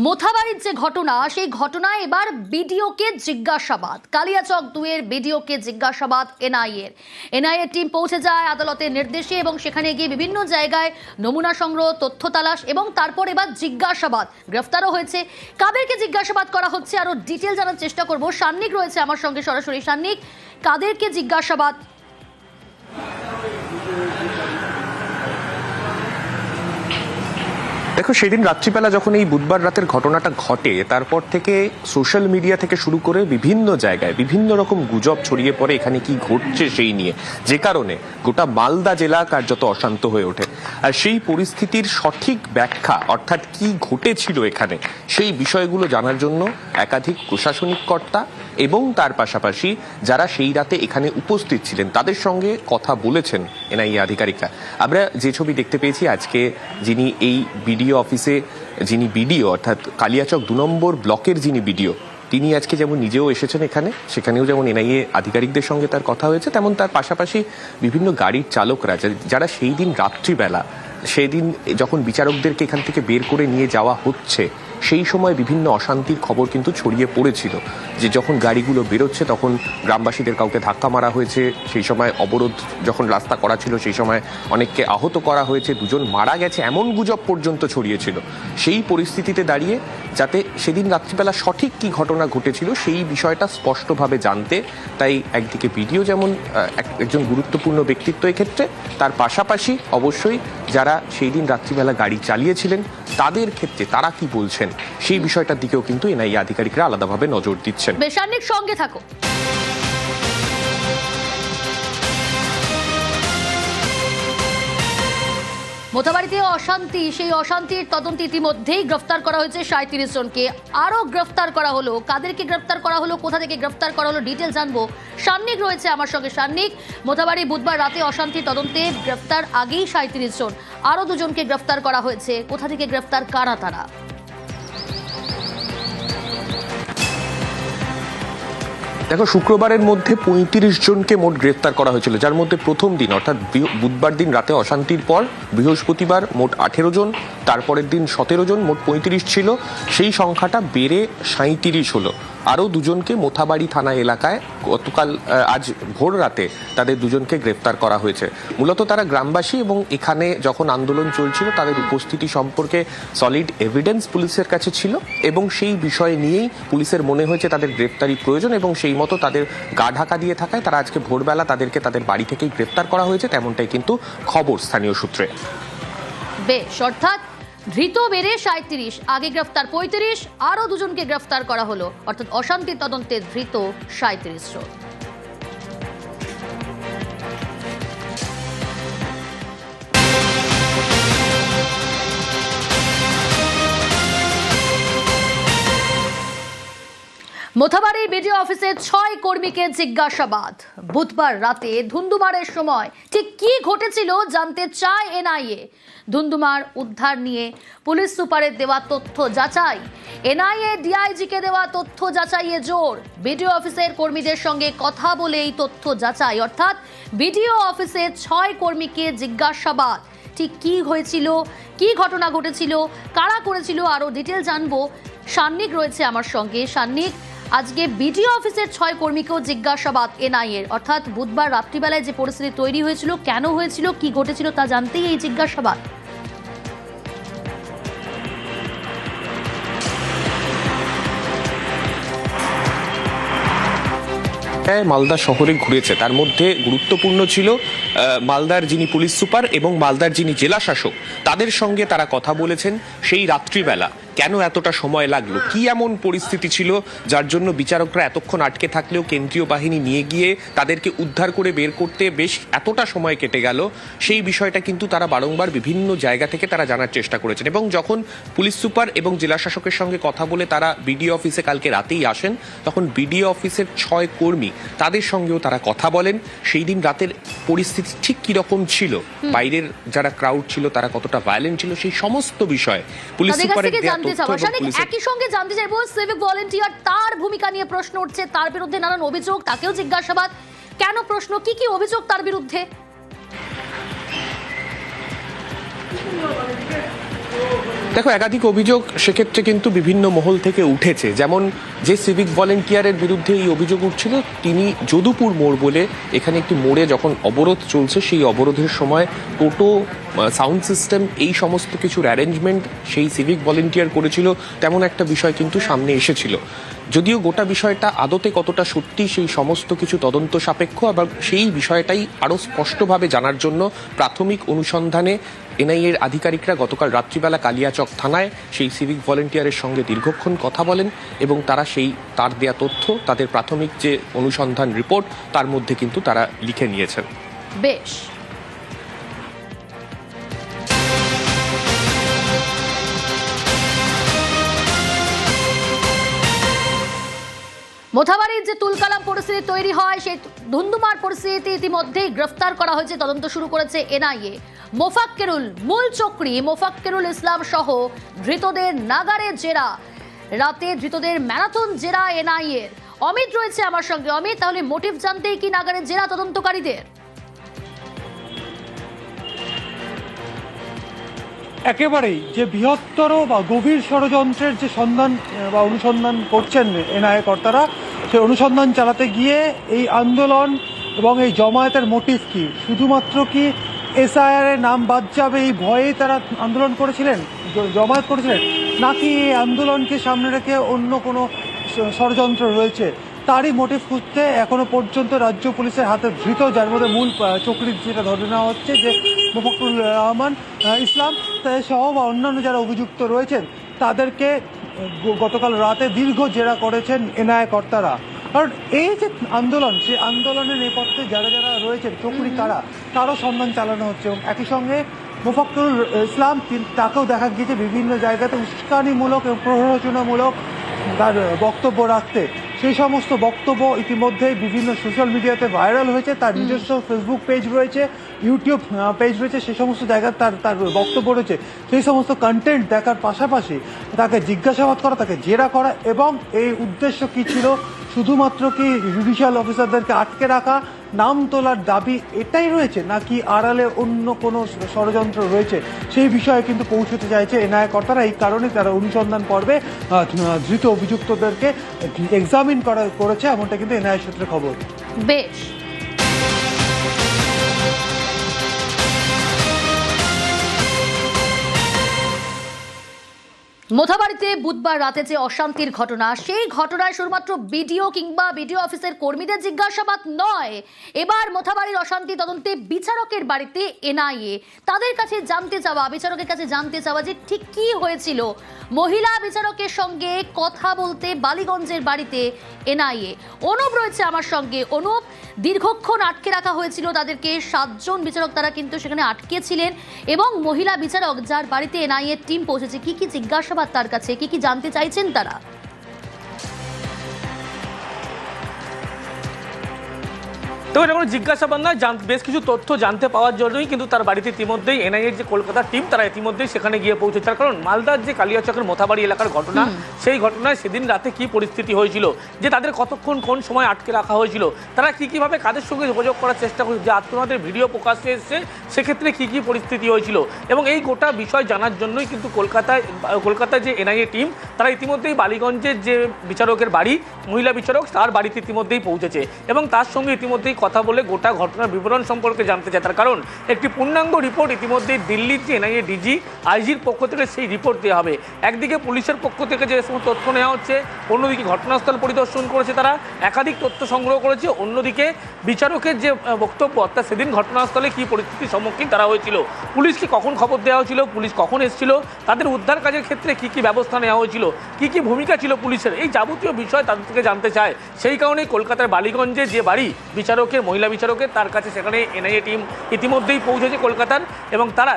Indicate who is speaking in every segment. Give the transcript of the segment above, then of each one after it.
Speaker 1: মোথাবাড়ির যে ঘটনা, সেই ঘটনায় এবার বিডিওকে জিজ্ঞাসাবাদ। কালিয়াচক 2-এর বিডিওকে জিজ্ঞাসাবাদ এনআইএ টিম পৌঁছে যায় আদালতের নির্দেশে এবং সেখানে গিয়ে বিভিন্ন জায়গায় নমুনা সংগ্রহ, তথ্য তালাশ এবং তারপর এবার জিজ্ঞাসাবাদ। গ্রেফতারও হয়েছে। কাদেরকে জিজ্ঞাসাবাদ করা হচ্ছে আরো ডিটেল জানার চেষ্টা করব। সান্নিক রয়েছে আমার সঙ্গে সরাসরি। সান্নিক, কাদেরকে জিজ্ঞাসাবাদ?
Speaker 2: দেখো, সেদিন রাত্রিবেলা যখন এই বুধবার রাতের ঘটনাটা ঘটে, তারপর থেকে সোশ্যাল মিডিয়া থেকে শুরু করে বিভিন্ন জায়গায় বিভিন্ন রকম গুজব ছড়িয়ে পড়ে এখানে কি ঘটছে সেই নিয়ে, যে কারণে গোটা মালদা জেলা কার্যত অশান্ত হয়ে ওঠে। আর সেই পরিস্থিতির সঠিক ব্যাখ্যা, অর্থাৎ কি ঘটেছিল এখানে, সেই বিষয়গুলো জানার জন্য একাধিক প্রশাসনিক কর্তা এবং তার পাশাপাশি যারা সেই রাতে এখানে উপস্থিত ছিলেন তাদের সঙ্গে কথা বলেছেন এনআইএ আধিকারিকরা। আমরা যে ছবি দেখতে পেয়েছি, আজকে যিনি এই বিডিও অফিসে, যিনি বিডিও অর্থাৎ কালিয়াচক 2 নম্বর ব্লকের যিনি বিডিও, তিনি আজকে যেমন নিজেও এসেছেন এখানে, সেখানেও যেমন এনআইএ আধিকারিকদের সঙ্গে তার কথা হয়েছে, তেমন তার পাশাপাশি বিভিন্ন গাড়ির চালকরা যারা সেই দিন রাত্রিবেলা, সেদিন যখন বিচারকদেরকে এখান থেকে বের করে নিয়ে যাওয়া হচ্ছে, সেই সময় বিভিন্ন অশান্তির খবর কিন্তু ছড়িয়ে পড়েছিল। যে যখন গাড়িগুলো বেরোচ্ছে তখন গ্রামবাসীদের কাউকে ধাক্কা মারা হয়েছে, সেই সময় অবরোধ যখন রাস্তা করা ছিল সেই সময় অনেককে আহত করা হয়েছে, 2 জন মারা গেছে, এমন গুজব পর্যন্ত ছড়িয়েছিল। সেই পরিস্থিতিতে দাঁড়িয়ে যাতে সেদিন রাত্রিবেলা সঠিক কি ঘটনা ঘটেছিল সেই বিষয়টা স্পষ্টভাবে জানতে, তাই একদিকে ভিডিও যেমন একজন গুরুত্বপূর্ণ ব্যক্তিত্ব এক্ষেত্রে, তার পাশাপাশি অবশ্যই যারা সেই দিন রাত্রিবেলা গাড়ি চালিয়েছিলেন তাদের ক্ষেত্রে তারা কি বলছেন সেই বিষয়টার দিকেও কিন্তু এনআইএ আধিকারিকরা আলাদাভাবে নজর দিচ্ছেন।
Speaker 1: বেসান্নিক সঙ্গে থাকো। মোথাবাড়িতে অশান্তি, সেই অশান্তির তদন্তে ইতিমধ্যেই গ্রেফতার করা হয়েছে 37 জনকে। আরো গ্রেফতার করা হলো। কাদেরকে গ্রেফতার করা হলো, কোথা থেকে গ্রেফতার করা হলো, ডিটেল জানবো। সান্নিক রয়েছে আমার সঙ্গে। সান্নিক, মোথাবাড়ি বুধবার রাতে অশান্তি তদন্তে গ্রেফতার আগেই 37 জন, আরো 2 জনকে গ্রেফতার করা হয়েছে। কোথা থেকে গ্রেফতার, কারা তারা?
Speaker 2: দেখো, শুক্রবারের মধ্যে 35 জনকে মোট গ্রেফতার করা হয়েছিল, যার মধ্যে প্রথম দিন অর্থাৎ বুধবার দিন রাতে অশান্তির পর বৃহস্পতিবার মোট 18 জন, তারপরের দিন 17 জন, মোট 35 ছিল। সেই সংখ্যাটা বেড়ে 37 হলো। আরও 2 জনকে মোথাবাড়ি থানা এলাকায় গতকাল আজ ভোর রাতে তাদের 2 জনকে গ্রেফতার করা হয়েছে। মূলত তারা গ্রামবাসী এবং এখানে যখন আন্দোলন চলছিল তাদের উপস্থিতি সম্পর্কে সলিড এভিডেন্স পুলিশের কাছে ছিল এবং সেই বিষয় নিয়েই পুলিশের মনে হয়েছে তাদের গ্রেফতারি প্রয়োজন এবং সেই মতো তাদের গা ঢাকা দিয়ে থাকায় তারা আজকে ভোরবেলা তাদেরকে তাদের বাড়ি থেকেই গ্রেফতার করা হয়েছে, তেমনটাই কিন্তু খবর স্থানীয় সূত্রে।
Speaker 1: বেশ, অর্থাৎ ধৃত বেড়ে 37, আগে গ্রেফতার 35, আরো 2 জনকে গ্রেফতার করা হলো, অর্থাৎ অশান্তি তদন্তে ধৃত 37 জন। মোথাবাড়ি বিডিও অফিসে 6 কর্মীকে জিজ্ঞাসাবাদ। বুধবার রাতে ধুন্ধুমারের সময় ঠিক কি ঘটেছিল জানতে চায় এনআইএ। ধুন্ধুমার উদ্ধার নিয়ে পুলিশ সুপারের দেওয়া তথ্য যাচাই, এনআইএ ডিআইজিকে দেওয়া তথ্য যাচাইয়ে জোর। বিডিও অফিসের কর্মীদের সঙ্গে কথা বলে এই তথ্য যাচাই, অর্থাৎ বিডিও অফিসে 6 কর্মীকে জিজ্ঞাসাবাদ। ঠিক কি হয়েছিল, কি ঘটনা ঘটেছিল, কারা করেছিল, আরো ডিটেল জানবো। সান্নিক রয়েছে আমার সঙ্গে। সান্নিক, আজকে বিডিও অফিসের 6 কর্মীকেও জিজ্ঞাসাবাদ এনআইএর, অর্থাৎ বুধবার রাত্রিবেলায় যে পরিস্থিতি তৈরি হয়েছিল, কেন হয়েছিল, কি ঘটেছিল তা জানতেই এই জিজ্ঞাসাবাদ।
Speaker 2: মালদা শহরে ঘুরেছে, তার মধ্যে গুরুত্বপূর্ণ ছিল মালদার যিনি পুলিশ সুপার এবং মালদার যিনি জেলা শাসক, তাদের সঙ্গে তারা কথা বলেছেন। সেই রাত্রিবেলা কেন এতটা সময় লাগলো, কি এমন পরিস্থিতি ছিল যার জন্য বিচারকরা এতক্ষণ আটকে থাকলেও কেন্দ্রীয় বাহিনী নিয়ে গিয়ে তাদেরকে উদ্ধার করে বের করতে বেশ এতটা সময় কেটে গেল, সেই বিষয়টা কিন্তু তারা বারংবার বিভিন্ন জায়গা থেকে তারা জানার চেষ্টা করেছেন। এবং যখন পুলিশ সুপার এবং জেলা শাসকের সঙ্গে কথা বলে তারা বিডিও অফিসে কালকে রাতেই আসেন, তখন বিডিও অফিসের 6 কর্মী তাদের সঙ্গেও তারা কথা বলেন। সেই দিন রাতের পরিস্থিতি ঠিক কিরকম ছিল, বাইরের যারা ক্রাউড ছিল তারা কতটা ভায়োলেন্ট ছিল, সেই সমস্ত বিষয় পুলিশ সুপারের
Speaker 1: একই সঙ্গে জানতে চাইবো সিভিক ভলেন্টিয়ার, তার ভূমিকা নিয়ে প্রশ্ন উঠছে, তার বিরুদ্ধে নানান অভিযোগ, তাকেও জিজ্ঞাসাবাদ। কেন প্রশ্ন, কি কি অভিযোগ তার বিরুদ্ধে?
Speaker 2: দেখো, একাধিক অভিযোগ সেক্ষেত্রে কিন্তু বিভিন্ন মহল থেকে উঠেছে। যেমন যে সিভিক ভলেন্টিয়ারের বিরুদ্ধে এই অভিযোগ উঠছিল, তিনি যদুপুর মোড় বলে এখানে একটি মোড়ে যখন অবরোধ চলছে, সেই অবরোধের সময় টোটো, সাউন্ড সিস্টেম, এই সমস্ত কিছুর অ্যারেঞ্জমেন্ট সেই সিভিক ভলেন্টিয়ার করেছিল, তেমন একটা বিষয় কিন্তু সামনে এসেছিল। যদিও গোটা বিষয়টা আদতে কতটা সত্যি সেই সমস্ত কিছু তদন্ত সাপেক্ষ, আবার সেই বিষয়টাই আরও স্পষ্টভাবে জানার জন্য প্রাথমিক অনুসন্ধানে এনআইএর আধিকারিকরা গতকাল রাত্রিবেলা কালিয়াচক থানায় সেই সিভিক ভলেন্টিয়ারের সঙ্গে দীর্ঘক্ষণ কথা বলেন এবং তারা সেই তার দেয়া তথ্য, তাদের প্রাথমিক যে অনুসন্ধান রিপোর্ট, তার মধ্যে কিন্তু তারা লিখে নিয়েছেন।
Speaker 1: বেশ। মোথাবাড়ির যে তুলকালাম পরিস্থিতি তৈরি হয়, সেই ধুন্ধুমার পরিস্থিতি ইতিমধ্যেই গ্রেফতার করা হয়েছে, তদন্ত শুরু করেছে এনআইএ। মোফাক্কেরুল, মূল চক্রী মোফাক্কেরুল ইসলাম সহ ধৃতদের নাগারে জেরা, রাতে ধৃতদের ম্যারাথন জেরা এনআইএ। অমিত রয়েছে আমার সঙ্গে। অমিত, তাহলে মোটিভ জানতেই কি নাগারে জেরা তদন্তকারীদের?
Speaker 3: একেবারেই যে বৃহত্তর বা গভীর ষড়যন্ত্রের যে সন্ধান বা অনুসন্ধান করছেন এনআইএ কর্তারা, সেই অনুসন্ধান চালাতে গিয়ে এই আন্দোলন এবং এই জমায়েতের মোটিভ কি, শুধুমাত্র কি এসআইআর এর নাম বাদ যাবে এই ভয়ে তারা আন্দোলন করেছিলেন, জমায়েত করেছিলেন, নাকি এই আন্দোলনকে সামনে রেখে অন্য কোনো ষড়যন্ত্র রয়েছে, তারই মোটিভ খুঁজতে এখনো পর্যন্ত রাজ্য পুলিশের হাতে ধৃত, যার মধ্যে মূল চক্রী যেটা ধরে নেওয়া হচ্ছে যে মোফাক্কুরুল রহমান ইসলাম সহ বা অন্যান্য যারা অভিযুক্ত রয়েছেন, তাদেরকে গতকাল রাতে দীর্ঘ জেরা করেছেন এনআইএ কর্তারা। কারণ এই যে আন্দোলন, সেই আন্দোলনের নেপথ্যে যারা যারা রয়েছেন চক্রী কারা, তারও সন্ধান চালানো হচ্ছে। এবং একই সঙ্গে মোফাক্কুরুল ইসলাম, তাকেও দেখা গিয়েছে বিভিন্ন জায়গাতে উস্কানিমূলক এবং প্ররোচনামূলক তার বক্তব্য রাখতে। সেই সমস্ত বক্তব্য ইতিমধ্যেই বিভিন্ন সোশ্যাল মিডিয়াতে ভাইরাল হয়েছে। তার নিজস্ব ফেসবুক পেজ রয়েছে, ইউটিউব পেজ রয়েছে, সেই সমস্ত জায়গায় তার বক্তব্য রয়েছে। সেই সমস্ত কন্টেন্ট দেখার পাশাপাশি তাকে জিজ্ঞাসাবাদ করা, তাকে জেরা করা, এবং এই উদ্দেশ্য কী ছিল, শুধুমাত্র কি জুডিশিয়াল অফিসারদেরকে আটকে রাখা, নাম তোলার দাবি, এটাই রয়েছে, নাকি আড়ালে অন্য কোনো ষড়যন্ত্র রয়েছে, সেই বিষয়ে কিন্তু পৌঁছতে চাইছে এনআইএ কর্তারা। এই কারণে তারা অনুসন্ধান পর্বে ধৃত অভিযুক্তদেরকে এক্সামিন করেছে, এমনটা কিন্তু এনআইএ সূত্রে খবর।
Speaker 1: বেশ। মোথাবাড়িতে বুধবার রাতে যে অশান্তির ঘটনা, সেই ঘটনায় শুধুমাত্র বিডিও কিংবা বিডিও অফিসের কর্মীদের জিজ্ঞাসাবাদ নয়, এবার মোথাবাড়ির অশান্তি তদন্তে বিচারকের বাড়িতে এনআইএ। তাদের কাছে জানতে চাওয়া, বিচারকের কাছে জানতে চাওয়া যে ঠিক কি হয়েছিল। মহিলা বিচারকের সঙ্গে কথা বলতে বালিগঞ্জের বাড়িতে এনআইএ। অনুপ রয়েছে আমার সঙ্গে। অনুপ, দীর্ঘক্ষণ আটকে রাখা হয়েছিল তাদেরকে, 7 জন বিচারক তারা কিন্তু সেখানে আটকে ছিলেন, এবং মহিলা বিচারক যার বাড়িতে এনআইএ টিম পৌঁছেছে, কি কি জিজ্ঞাসাবাদ তার কাছে, কি কি জানতে চাইছেন তারা?
Speaker 4: তো এটা কোনো জিজ্ঞাসাবাদ নয়, বেশ কিছু তথ্য জানতে পাওয়ার জন্যই কিন্তু তার বাড়িতে ইতিমধ্যেই এনআইএর যে কলকাতার টিম, তারা ইতিমধ্যেই সেখানে গিয়ে পৌঁছেছে। তার কারণ মালদার যে কালিয়াচকের মোথাবাড়ি এলাকার ঘটনা, সেই ঘটনায় সেদিন রাতে কি পরিস্থিতি হয়েছিল, যে তাদের কতক্ষণ কোন সময় আটকে রাখা হয়েছিল, তারা কিভাবে কাদের সঙ্গে যোগাযোগ করার চেষ্টা করেছে, যে আত্মনাদের ভিডিও প্রকাশ্যে এসেছে, সেক্ষেত্রে কি পরিস্থিতি হয়েছিল, এবং এই গোটা বিষয় জানার জন্যই কিন্তু কলকাতায় যে এনআইএ টিম, তারা ইতিমধ্যেই বালিগঞ্জের যে বিচারকের বাড়ি, মহিলা বিচারক, তার বাড়িতে ইতিমধ্যেই পৌঁছেছে এবং তার সঙ্গে ইতিমধ্যেই কথা বলে গোটা ঘটনার বিবরণ সম্পর্কে জানতে চায়। তার কারণ একটি পূর্ণাঙ্গ রিপোর্ট ইতিমধ্যেই দিল্লির যে এনআইএ ডিজি, আইজির পক্ষ থেকে সেই রিপোর্ট দেওয়া হবে। একদিকে পুলিশের পক্ষ থেকে যে সমস্ত তথ্য নেওয়া হচ্ছে, অন্যদিকে ঘটনাস্থল পরিদর্শন করেছে, তারা একাধিক তথ্য সংগ্রহ করেছে, অন্যদিকে বিচারকের যে বক্তব্য, অর্থাৎ সেদিন ঘটনাস্থলে কি পরিস্থিতির সম্মুখীন তারা হয়েছিল, পুলিশকে কখন খবর দেওয়া হয়েছিল, পুলিশ কখন এসেছিল, তাদের উদ্ধার কাজের ক্ষেত্রে কি ব্যবস্থা নেওয়া হয়েছিল, কি ভূমিকা ছিল পুলিশের, এই যাবতীয় বিষয় তাদের থেকে জানতে চায়। সেই কারণেই কলকাতার বালিগঞ্জে যে বাড়ি বিচারকের, মহিলা বিচারকের, তার কাছে সেখানে এনআইএ টিম ইতিমধ্যেই পৌঁছেছে কলকাতার, এবং তারা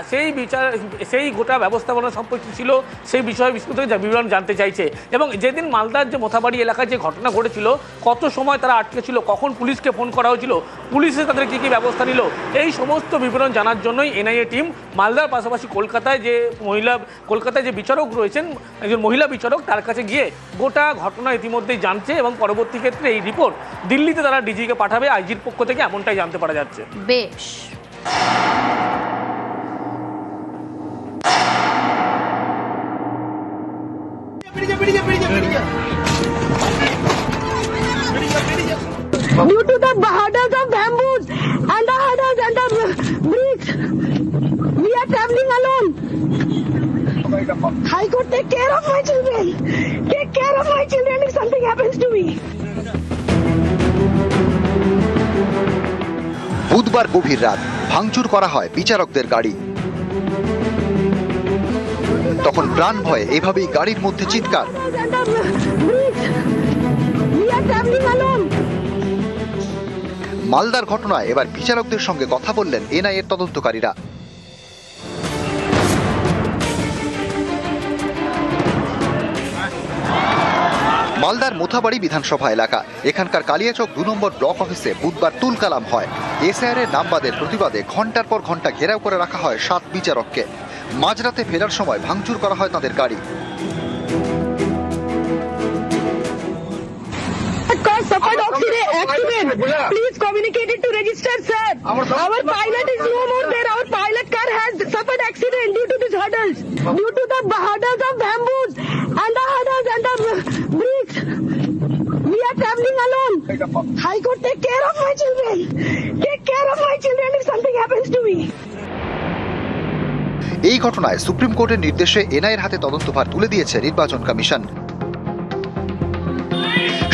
Speaker 4: সেই গোটা ব্যবস্থাপনা সম্পর্কে ছিল সেই বিষয়ে বিস্তারিত বিবরণ জানতে চাইছে। এবং যেদিন মালদার যে মোথাবাড়ি এলাকায় যে ঘটনা ঘটেছিল, কত সময় তারা আটকে ছিল, কখন পুলিশকে ফোন করা হয়েছিল, পুলিশে তাদের কি ব্যবস্থা নিল, এই সমস্ত বিবরণ জানার জন্যই এনআইএ টিম মালদার পাশাপাশি কলকাতায় যে বিচারক রয়েছেন, একজন মহিলা বিচারক, তার কাছে গিয়ে গোটা ঘটনা ইতিমধ্যেই জানছে, এবং পরবর্তী ক্ষেত্রে এই রিপোর্ট দিল্লিতে তারা ডিজিকে পাঠাবে আইজির পক্ষ থেকে, এমনটাই জানতে পারা যাচ্ছে।
Speaker 1: বেশ।
Speaker 5: Due to the hurdles of bamboos and the hurdles and the bricks, we are traveling alone. High Court, take care of my children. Take care of my children if something happens to me.
Speaker 6: বুধবার গভীর রাত ভাঙচুর করা হয় বিচারকদের গাড়ি। তখন প্রাণ ভয়ে এভাবেই গাড়ির মধ্যে চিৎকার।
Speaker 5: And the bricks, we are traveling alone.
Speaker 6: মালদার ঘটনায় এবার বিচারকদের সঙ্গে কথা বললেন এনআইএর তদন্তকারীরা। মালদার মোথাবাড়ি বিধানসভা এলাকা, এখানকার কালিয়াচক 2 নম্বর ব্লক অফিসে বুধবার তুলকালাম হয়। এসআইআর নামবাদের প্রতিবাদে ঘণ্টার পর ঘণ্টা ঘেরাও করে রাখা হয় 7 বিচারককে। মাঝরাতে ফেরার সময় ভাঙচুর করা হয় তাদের গাড়ি।
Speaker 5: Suffered accident. Please communicate it to register, sir. Our pilot is no more there. Our pilot car has suffered accident due to these hurdles. Due to the hurdles of bamboos and the hurdles and the bricks. We are traveling alone. High Court, take care of my children. Take care of my children if something happens to me.
Speaker 6: এই ঘটনায় supreme কোর্টের নির্দেশে এনআইএর হাতে তদন্তভার তুলে দিয়েছে নির্বাচন commission.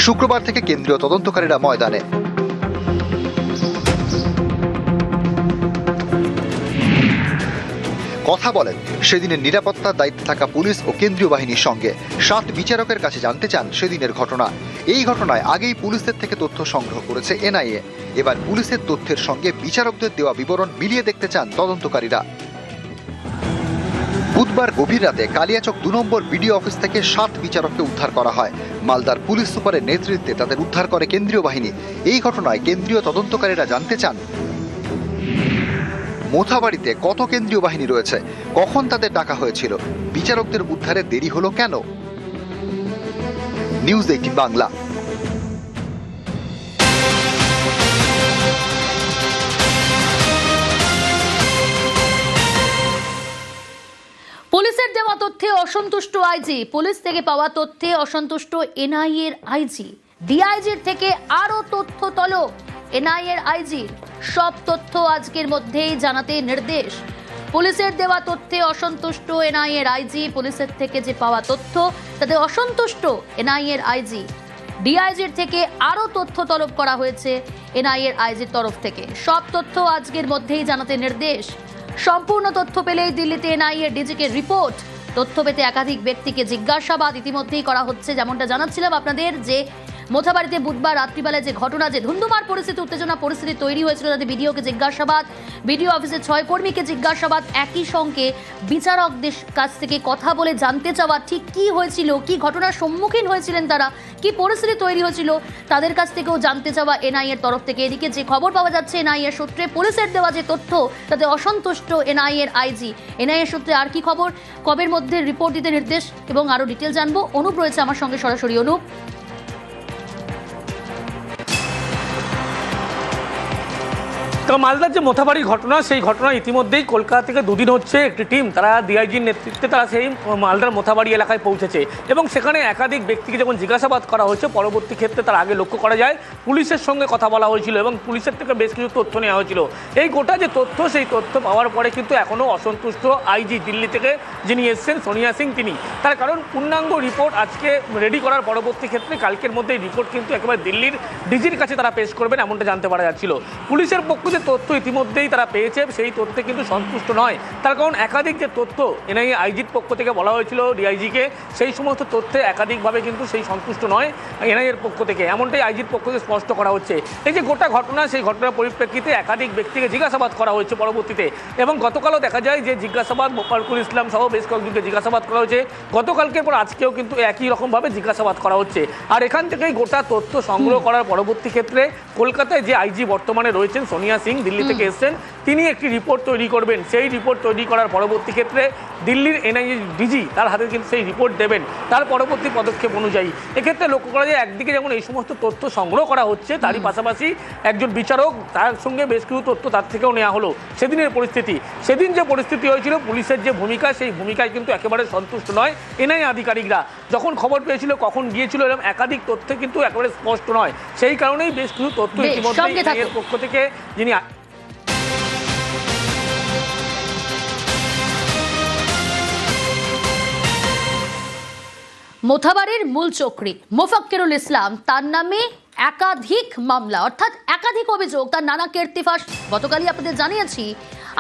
Speaker 6: শুক্রবার থেকে কেন্দ্রীয় তদন্তকারীরা ময়দানে। কথা বলেন সেদিনের নিরাপত্তার দায়িত্বে থাকা পুলিশ ও কেন্দ্রীয় বাহিনীর সঙ্গে। 7 বিচারকের কাছে জানতে চান সেদিনের ঘটনা। এই ঘটনায় আগেই পুলিশের থেকে তথ্য সংগ্রহ করেছে এনআইএ। এবার পুলিশের তথ্যের সঙ্গে বিচারকদের দেওয়া বিবরণ মিলিয়ে দেখতে চান তদন্তকারীরা। বুধবার গভীর রাতে কালিয়াচক 2 নম্বর বিডিও অফিস থেকে 7 বিচারককে উদ্ধার করা হয়। মালদার পুলিশ সুপারের নেতৃত্বে তাদের উদ্ধার করে কেন্দ্রীয় বাহিনী। এই ঘটনায় কেন্দ্রীয় তদন্তকারীরা জানতে চান মোথাবাড়িতে কত কেন্দ্রীয় বাহিনী রয়েছে, কখন তাদের ডাকা হয়েছিল, বিচারকদের উদ্ধারে দেরি হলো কেন। নিউজ 18 বাংলা।
Speaker 1: পুলিশের দেওয়া তথ্যে অসন্তুষ্ট আইজি, পুলিশ থেকে পাওয়া তথ্যে অসন্তুষ্ট এনআইএর আইজি, ডিআইজির থেকে আরো তথ্য তলব এনআইএর আইজির। সব তথ্য আজকের মধ্যেই জানাতে নির্দেশ। পুলিশের দেওয়া তথ্যে অসন্তুষ্ট এনআইএর আইজি, পুলিশের থেকে যে পাওয়া তথ্য তাতে অসন্তুষ্ট এনআইএর আইজি, ডিআইজির থেকে আরো তথ্য তলব করা হয়েছে এনআইএর আইজির তরফ থেকে। সব তথ্য আজকের মধ্যেই জানাতে নির্দেশ। সম্পূর্ণ তথ্য পেলেই দিল্লিতে এনআইএর ডিজিকে রিপোর্ট। তথ্য পেতে একাধিক ব্যক্তিকে জিজ্ঞাসাবাদ ইতিমধ্যেই করা হচ্ছে। যেমনটা জানাচ্ছিলাম আপনাদের যে মোথাবাড়িতে বুধবার রাত্রিবেলায় যে ঘটনা, যে ধুন্ধুমার পরিস্থিতি, উত্তেজনা পরিস্থিতি তৈরি হয়েছিল, তাতে বিডিওকে জিজ্ঞাসাবাদ, বিডিও অফিসের 6 কর্মীকে জিজ্ঞাসাবাদ, একই সঙ্গে বিচারকদের কাছ থেকে কথা বলে জানতে চাওয়া ঠিক কি হয়েছিল, কি ঘটনার সম্মুখীন হয়েছিলেন তারা, কি পরিস্থিতি তৈরি হয়েছিল, তাদের কাছ থেকেও জানতে চাওয়া এনআইএর তরফ থেকে। এদিকে যে খবর পাওয়া যাচ্ছে এনআইএর সূত্রে, পুলিশের দেওয়া যে তথ্য তাতে অসন্তুষ্ট এনআইএর আইজি। এনআইএর সূত্রে আর কি খবর, কবের মধ্যে রিপোর্ট দিতে নির্দেশ এবং আরো ডিটেল জানবো। অনুপ রয়েছে আমার সঙ্গে সরাসরি। অনুপ,
Speaker 4: তো মালদার যে মোথাবাড়ির ঘটনা, সেই ঘটনা ইতিমধ্যেই কলকাতা থেকে 2 দিন হচ্ছে একটি টিম তারা ডিআইজির নেতৃত্বে তারা সেই মালদার মোথাবাড়ি এলাকায় পৌঁছেছে এবং সেখানে একাধিক ব্যক্তিকে যখন জিজ্ঞাসাবাদ করা হয়েছে, পরবর্তী ক্ষেত্রে তার আগে লক্ষ্য করা যায় পুলিশের সঙ্গে কথা বলা হয়েছিল এবং পুলিশের থেকে বেশ কিছু তথ্য নেওয়া হয়েছিল। এই গোটা যে তথ্য, সেই তথ্য পাওয়ার পরে কিন্তু এখনও অসন্তুষ্ট আইজি দিল্লি থেকে যিনি এসছেন সোনিয়া সিং, তিনি। তার কারণ পূর্ণাঙ্গ রিপোর্ট আজকে রেডি করার পরবর্তী ক্ষেত্রে কালকের মধ্যে এই রিপোর্ট কিন্তু একেবারে দিল্লির ডিজির কাছে তারা পেশ করবেন, এমনটা জানতে পারা যাচ্ছিল। পুলিশের পক্ষ তথ্য ইতিমধ্যেই তারা পেয়েছে, সেই তথ্যে কিন্তু সন্তুষ্ট নয়। তার কারণ একাধিক যে তথ্য এনআইএ আইজির পক্ষ থেকে বলা হয়েছিল ডিআইজিকে, সেই সমস্ত তথ্যে একাধিকভাবে কিন্তু সেই সন্তুষ্ট নয় এনআইএর পক্ষ থেকে, এমনটাই আইজির পক্ষ থেকে স্পষ্ট করা হচ্ছে। এই যে গোটা ঘটনা, সেই ঘটনার পরিপ্রেক্ষিতে একাধিক ব্যক্তিকে জিজ্ঞাসাবাদ করা হয়েছে পরবর্তীতে এবং গতকালও দেখা যায় যে জিজ্ঞাসাবাদ মোফারকুল ইসলাম সহ বেশ কয়েকজনকে জিজ্ঞাসাবাদ করা হয়েছে। গতকালকের পর আজকেও কিন্তু একই রকমভাবে জিজ্ঞাসাবাদ করা হচ্ছে। আর এখান থেকেই গোটা তথ্য সংগ্রহ করার পরবর্তী ক্ষেত্রে কলকাতায় যে আইজি বর্তমানে রয়েছেন সোনিয়া সিং, সিং দিল্লি থেকে এসেছেন, তিনি একটি রিপোর্ট তৈরি করবেন। সেই রিপোর্ট তৈরি করার পরবর্তী ক্ষেত্রে দিল্লির এনআইএ ডিজি তার হাতে কিন্তু সেই রিপোর্ট দেবেন তার পরবর্তী পদক্ষেপ অনুযায়ী। এক্ষেত্রে লক্ষ্য করা যায় একদিকে যেমন এই সমস্ত তথ্য সংগ্রহ করা হচ্ছে, তারই পাশাপাশি একজন বিচারক তার সঙ্গে বেশ কিছু তথ্য তার থেকেও নেওয়া হলো। সেদিনের পরিস্থিতি, সেদিন যে পরিস্থিতি হয়েছিল, পুলিশের যে ভূমিকা, সেই ভূমিকায় কিন্তু একেবারে সন্তুষ্ট নয় এনআইএ আধিকারিকরা। যখন খবর পেয়েছিল, কখন গিয়েছিল, এরকম একাধিক তথ্য কিন্তু একেবারে স্পষ্ট নয়। সেই কারণেই বেশ কিছু তথ্য ইতিমধ্যে এনআইএর পক্ষ থেকে যিনি
Speaker 1: মোথাবাড়ির মূল চক্রী মোফাক্কিরুল ইসলাম, তার নামে একাধিক মামলা, অর্থাৎ একাধিক অভিযোগ, তার নানা কীর্তিফাস গতকালই আপনাদের জানিয়েছি।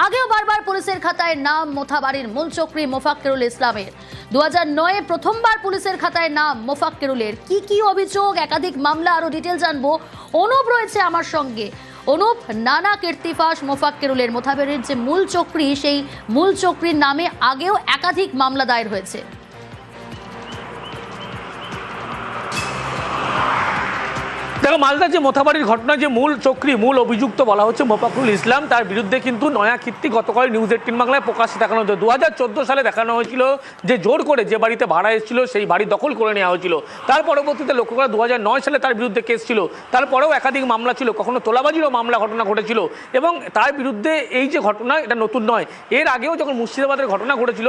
Speaker 1: আগেও বারবার পুলিশের খাতায় নাম মোথাবাড়ির মূল চক্রী মোফাক্কিরুল ইসলামের। 2009-এ প্রথমবার পুলিশের খাতায় নাম মোফাক্কিরুলের। কি কি অভিযোগ, একাধিক মামলা, আরো ডিটেল জানবো। অনুপ রয়েছে আমার সঙ্গে। অনুপ, নানা কীর্তিফাস মোফাক্কিরুলের, মোথাবাড়ির যে মূল চক্রী, সেই মূল চক্রীর নামে আগেও একাধিক মামলা দায়ের হয়েছে।
Speaker 4: দেখো, মালদার যে মোথাবাড়ির ঘটনা, যে মূল চক্রী, মূল অভিযুক্ত বলা হচ্ছে মোফাক্কিরুল ইসলাম, তার বিরুদ্ধে কিন্তু নয়া কীর্তি গতকাল নিউজ 18 বাংলায় প্রকাশ্যে দেখানো হয়েছে। 2014 সালে দেখানো হয়েছিল যে জোর করে যে বাড়িতে ভাড়া এসেছিল সেই বাড়ি দখল করে নেওয়া হয়েছিল। তার পরবর্তীতে লক্ষ্য করা 2009 সালে তার বিরুদ্ধে কেস ছিল। তারপরেও একাধিক মামলা ছিল, কখনো তোলাবাজিরও মামলা ঘটনা ঘটেছিল। এবং তার বিরুদ্ধে এই যে ঘটনা, এটা নতুন নয়। এর আগেও যখন মুর্শিদাবাদের ঘটনা ঘটেছিল,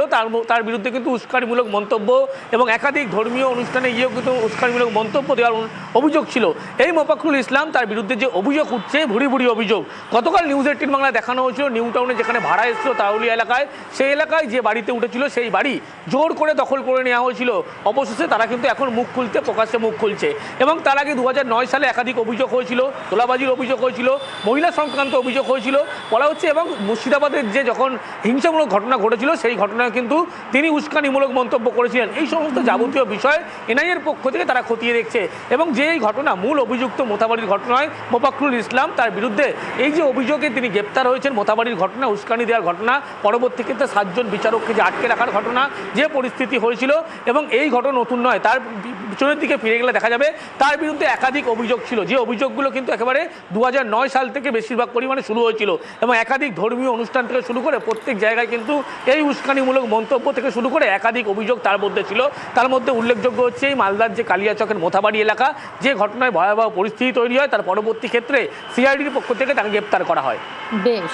Speaker 4: তার বিরুদ্ধে কিন্তু উস্কানিমূলক মন্তব্য এবং একাধিক ধর্মীয় অনুষ্ঠানে গিয়েও কিন্তু উস্কানিমূলক মন্তব্য দেওয়ার অভিযোগ ছিল। এই মোফাক্কিরুল ইসলাম, তার বিরুদ্ধে যে অভিযোগ উঠছে, ভুরি ভুরি অভিযোগ। গতকাল নিউজ 18 বাংলায় দেখানো হয়েছিল নিউ টাউনে যেখানে ভাড়া এসেছিল তারুলিয়া এলাকায়, সেই এলাকায় যে বাড়িতে উঠেছিল সেই বাড়ি জোর করে দখল করে নেওয়া হয়েছিল। অবশেষে তারা কিন্তু এখন মুখ খুলতে, প্রকাশ্যে মুখ খুলছে। এবং তার আগে 2009 সালে একাধিক অভিযোগ হয়েছিল, তোলাবাজির অভিযোগ হয়েছিল, মহিলা সংক্রান্ত অভিযোগ হয়েছিল বলা হচ্ছে। এবং মুর্শিদাবাদের যে যখন হিংসামূলক ঘটনা ঘটেছিল, সেই ঘটনায় কিন্তু তিনি উস্কানিমূলক মন্তব্য করেছিলেন। এই সমস্ত যাবতীয় বিষয় এনআইএর পক্ষ থেকে তারা খতিয়ে দেখছে। এবং যে এই ঘটনা, মূল অভিযুক্ত মোথাবাড়ির ঘটনায় মোফাক্কিরুল ইসলাম, তার বিরুদ্ধে এই যে অভিযোগে তিনি গ্রেপ্তার হয়েছেন, মোথাবাড়ির ঘটনা, উস্কানি দেওয়ার ঘটনা, পরবর্তী ক্ষেত্রে 7 জন বিচারককে যে আটকে রাখার ঘটনা, যে পরিস্থিতি হয়েছিল, এবং এই ঘটনা নতুন নয়। তার পিছনের দিকে ফিরে গেলে দেখা যাবে তার বিরুদ্ধে একাধিক অভিযোগ ছিল, যে অভিযোগগুলো কিন্তু একেবারে 2009 সাল থেকে বেশিরভাগ পরিমাণে শুরু হয়েছিল। এবং একাধিক ধর্মীয় অনুষ্ঠান থেকে শুরু করে প্রত্যেক জায়গায় কিন্তু এই উস্কানিমূলক মন্তব্য থেকে শুরু করে একাধিক অভিযোগ তার মধ্যে ছিল। তার মধ্যে উল্লেখযোগ্য হচ্ছে এই মালদার যে কালিয়াচকের মোথাবাড়ি এলাকা, যে ঘটনায় ভয়াবহ পরিস্থিতি তৈরি হয়, তার পরবর্তী ক্ষেত্রে সিআইডির পক্ষ থেকে তাকে গ্রেপ্তার করা হয়।
Speaker 1: বেশ।